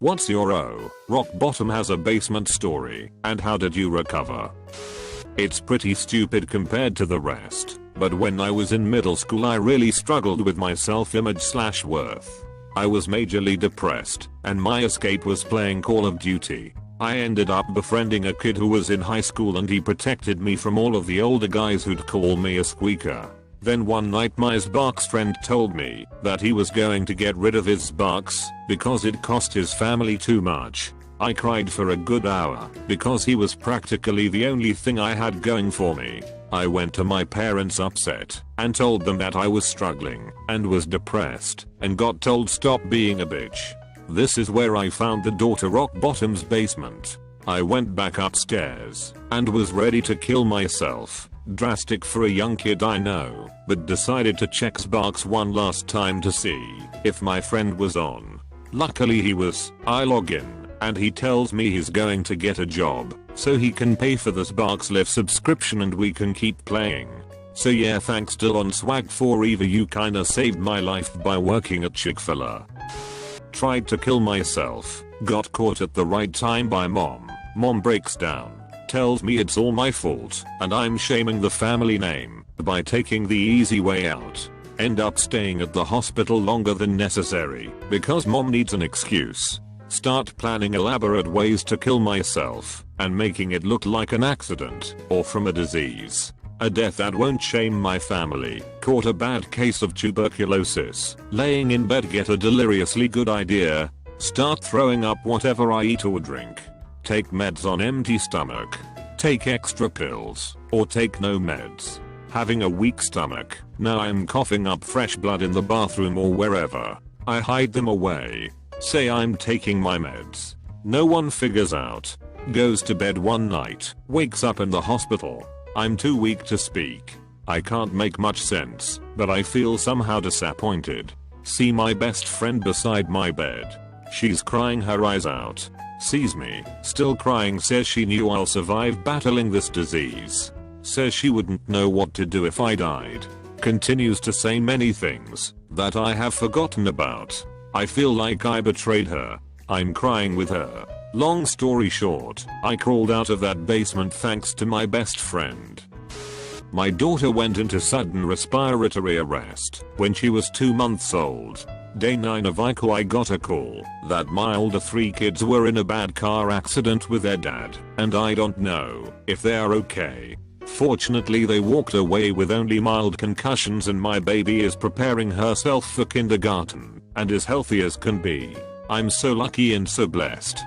What's your rock bottom has a basement story, and how did you recover? It's pretty stupid compared to the rest, but when I was in middle school I really struggled with my self-image / worth. I was majorly depressed, and my escape was playing Call of Duty. I ended up befriending a kid who was in high school and he protected me from all of the older guys who'd call me a squeaker. Then one night my Xbox friend told me that he was going to get rid of his Xbox because it cost his family too much. I cried for a good hour because he was practically the only thing I had going for me. I went to my parents upset and told them that I was struggling and was depressed and got told stop being a bitch. This is where I found the door to rock bottom's basement. I went back upstairs and was ready to kill myself. Drastic for a young kid I know, but decided to check Xbox one last time to see if my friend was on. Luckily he was. I log in and he tells me he's going to get a job so he can pay for the Xbox Live subscription and we can keep playing. So yeah, thanks Dylan Swag for Eva, you kinda saved my life by working at Chick-fil-A. Tried to kill myself, got caught at the right time by mom. Mom breaks down, tells me it's all my fault and I'm shaming the family name by taking the easy way out. End up staying at the hospital longer than necessary because mom needs an excuse. Start planning elaborate ways to kill myself and making it look like an accident or from a disease. A death that won't shame my family. Caught a bad case of tuberculosis. Laying in bed, get a deliriously good idea. Start throwing up whatever I eat or drink. Take meds on empty stomach. Take extra pills. Or take no meds. Having a weak stomach. Now I'm coughing up fresh blood in the bathroom or wherever. I hide them away. Say I'm taking my meds. No one figures out. Goes to bed one night. Wakes up in the hospital. I'm too weak to speak. I can't make much sense, but I feel somehow disappointed. See my best friend beside my bed. She's crying her eyes out. Sees me, still crying, says she knew I'll survive battling this disease. Says she wouldn't know what to do if I died. Continues to say many things that I have forgotten about. I feel like I betrayed her. I'm crying with her. Long story short, I crawled out of that basement thanks to my best friend. My daughter went into sudden respiratory arrest when she was 2 months old. Day 9 of ICU I got a call that my older 3 kids were in a bad car accident with their dad, and I don't know if they are okay. Fortunately they walked away with only mild concussions and my baby is preparing herself for kindergarten and is healthy as can be. I'm so lucky and so blessed.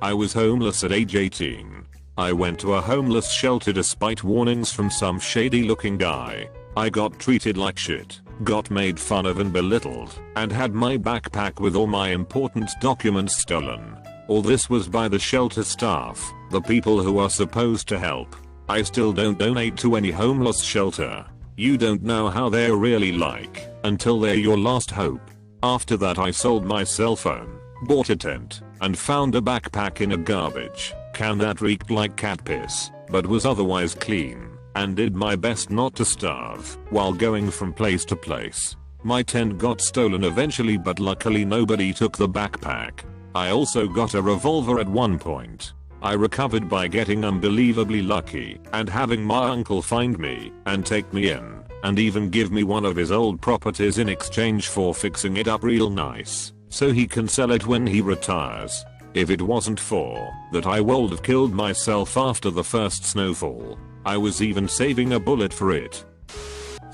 I was homeless at age 18. I went to a homeless shelter despite warnings from some shady looking guy. I got treated like shit, got made fun of and belittled, and had my backpack with all my important documents stolen. All this was by the shelter staff, the people who are supposed to help. I still don't donate to any homeless shelter. You don't know how they're really like until they're your last hope. After that I sold my cell phone, bought a tent, and found a backpack in a garbage can that reeked like cat piss, but was otherwise clean, and did my best not to starve while going from place to place. My tent got stolen eventually, but luckily nobody took the backpack. I also got a revolver at one point. I recovered by getting unbelievably lucky and having my uncle find me and take me in, and even give me one of his old properties in exchange for fixing it up real nice so he can sell it when he retires. If it wasn't for that, I would have killed myself after the first snowfall. I was even saving a bullet for it.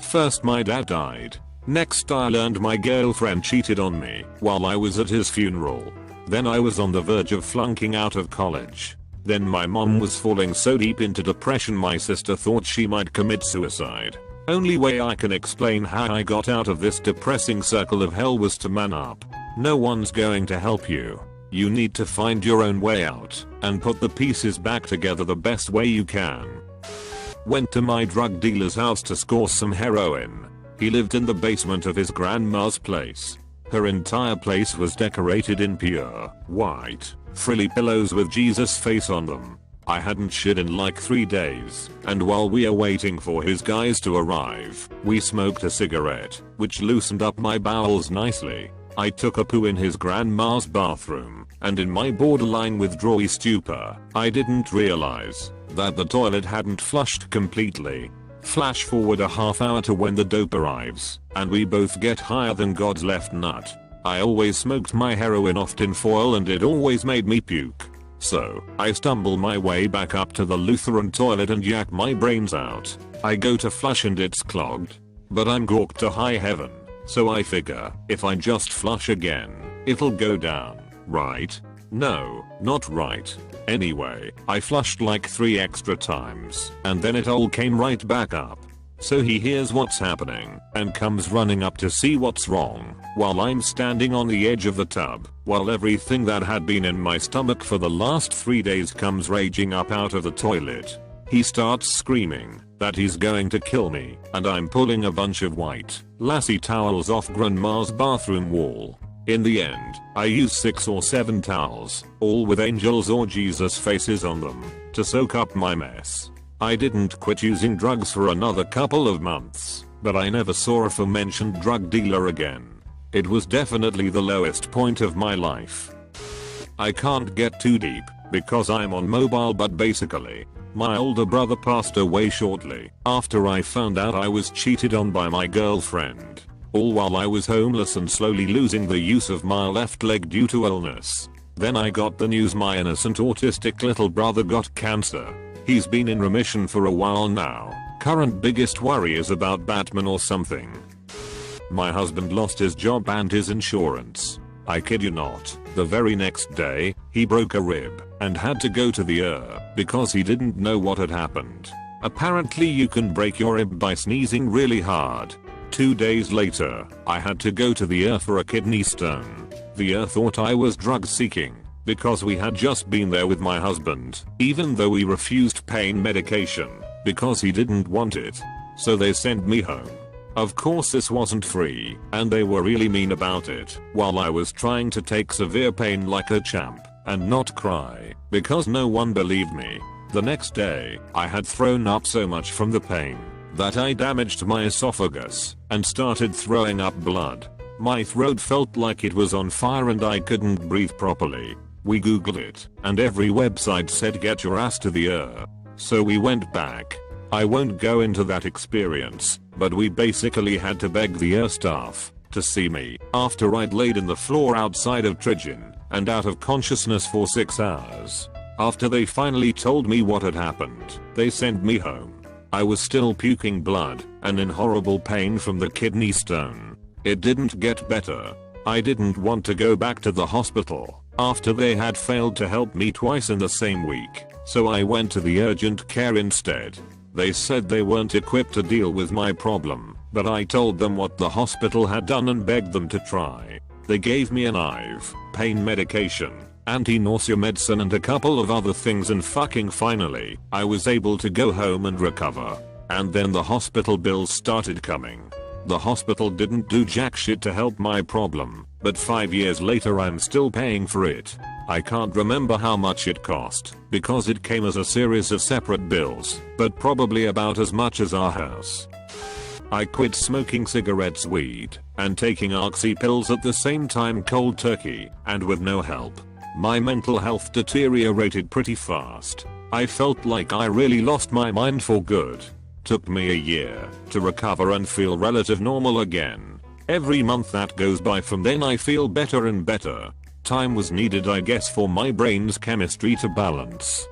First my dad died. Next I learned my girlfriend cheated on me while I was at his funeral. Then I was on the verge of flunking out of college. Then my mom was falling so deep into depression my sister thought she might commit suicide. Only way I can explain how I got out of this depressing circle of hell was to man up. No one's going to help you. You need to find your own way out and put the pieces back together the best way you can. Went to my drug dealer's house to score some heroin. He lived in the basement of his grandma's place. Her entire place was decorated in pure white, frilly pillows with Jesus' face on them. I hadn't shit in like 3 days, and while we are waiting for his guys to arrive, we smoked a cigarette, which loosened up my bowels nicely. I took a poo in his grandma's bathroom, and in my borderline withdrawal stupor, I didn't realize that the toilet hadn't flushed completely. Flash forward a half hour to when the dope arrives, and we both get higher than God's left nut. I always smoked my heroin off tin foil and it always made me puke. So, I stumble my way back up to the Lutheran toilet and yak my brains out. I go to flush and it's clogged. But I'm gawked to high heaven, so I figure, if I just flush again, it'll go down, right? No, not right. Anyway, I flushed like 3 extra times, and then it all came right back up. So he hears what's happening, and comes running up to see what's wrong, while I'm standing on the edge of the tub, while everything that had been in my stomach for the last 3 days comes raging up out of the toilet. He starts screaming that he's going to kill me, and I'm pulling a bunch of white, lassie towels off grandma's bathroom wall. In the end, I used 6 or 7 towels, all with angels or Jesus faces on them, to soak up my mess. I didn't quit using drugs for another couple of months, but I never saw a aforementioned drug dealer again. It was definitely the lowest point of my life. I can't get too deep, because I'm on mobile, but basically, my older brother passed away shortly after I found out I was cheated on by my girlfriend. All while I was homeless and slowly losing the use of my left leg due to illness. Then I got the news my innocent autistic little brother got cancer. He's been in remission for a while now. Current biggest worry is about Batman or something. My husband lost his job and his insurance. I kid you not, the very next day, he broke a rib and had to go to the ER because he didn't know what had happened. Apparently you can break your rib by sneezing really hard. 2 days later, I had to go to the ER for a kidney stone. The ER thought I was drug seeking because we had just been there with my husband, even though we refused pain medication because he didn't want it. So they sent me home. Of course this wasn't free, and they were really mean about it, while I was trying to take severe pain like a champ and not cry because no one believed me. The next day, I had thrown up so much from the pain that I damaged my esophagus and started throwing up blood. My throat felt like it was on fire and I couldn't breathe properly. We googled it, and every website said get your ass to the ER. So we went back. I won't go into that experience, but we basically had to beg the ER staff to see me after I'd laid in the floor outside of Trigon and out of consciousness for 6 hours. After they finally told me what had happened, they sent me home. I was still puking blood and in horrible pain from the kidney stone. It didn't get better. I didn't want to go back to the hospital after they had failed to help me twice in the same week, so I went to the urgent care instead. They said they weren't equipped to deal with my problem, but I told them what the hospital had done and begged them to try. They gave me an IV, pain medication, anti-nausea medicine and a couple of other things, and fucking finally, I was able to go home and recover. And then the hospital bills started coming. The hospital didn't do jack shit to help my problem, but 5 years later I'm still paying for it. I can't remember how much it cost, because it came as a series of separate bills, but probably about as much as our house. I quit smoking cigarettes, weed, and taking oxy pills at the same time cold turkey, and with no help. My mental health deteriorated pretty fast. I felt like I really lost my mind for good. Took me a year to recover and feel relative normal again. Every month that goes by from then I feel better and better. Time was needed, I guess, for my brain's chemistry to balance.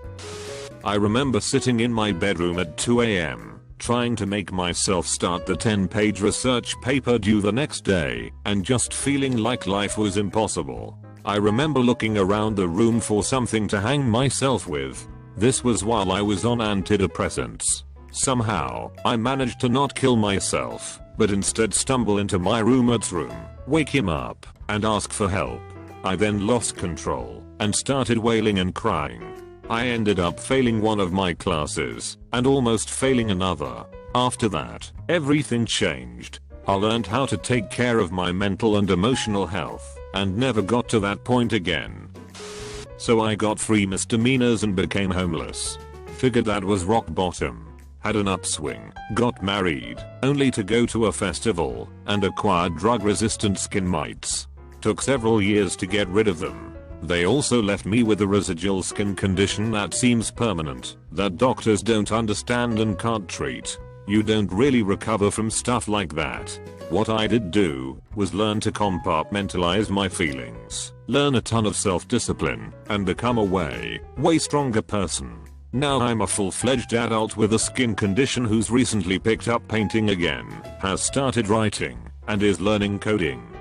I remember sitting in my bedroom at 2 AM, trying to make myself start the 10-page research paper due the next day, and just feeling like life was impossible. I remember looking around the room for something to hang myself with. This was while I was on antidepressants. Somehow, I managed to not kill myself, but instead stumble into my roommate's room, wake him up, and ask for help. I then lost control and started wailing and crying. I ended up failing one of my classes and almost failing another. After that, everything changed. I learned how to take care of my mental and emotional health and never got to that point again. So I got 3 misdemeanors and became homeless. Figured that was rock bottom. Had an upswing, got married, only to go to a festival and acquire drug-resistant skin mites. Took several years to get rid of them. They also left me with a residual skin condition that seems permanent, that doctors don't understand and can't treat. You don't really recover from stuff like that. What I did do was learn to compartmentalize my feelings, learn a ton of self-discipline, and become a way stronger person. Now I'm a full-fledged adult with a skin condition who's recently picked up painting again, has started writing, and is learning coding.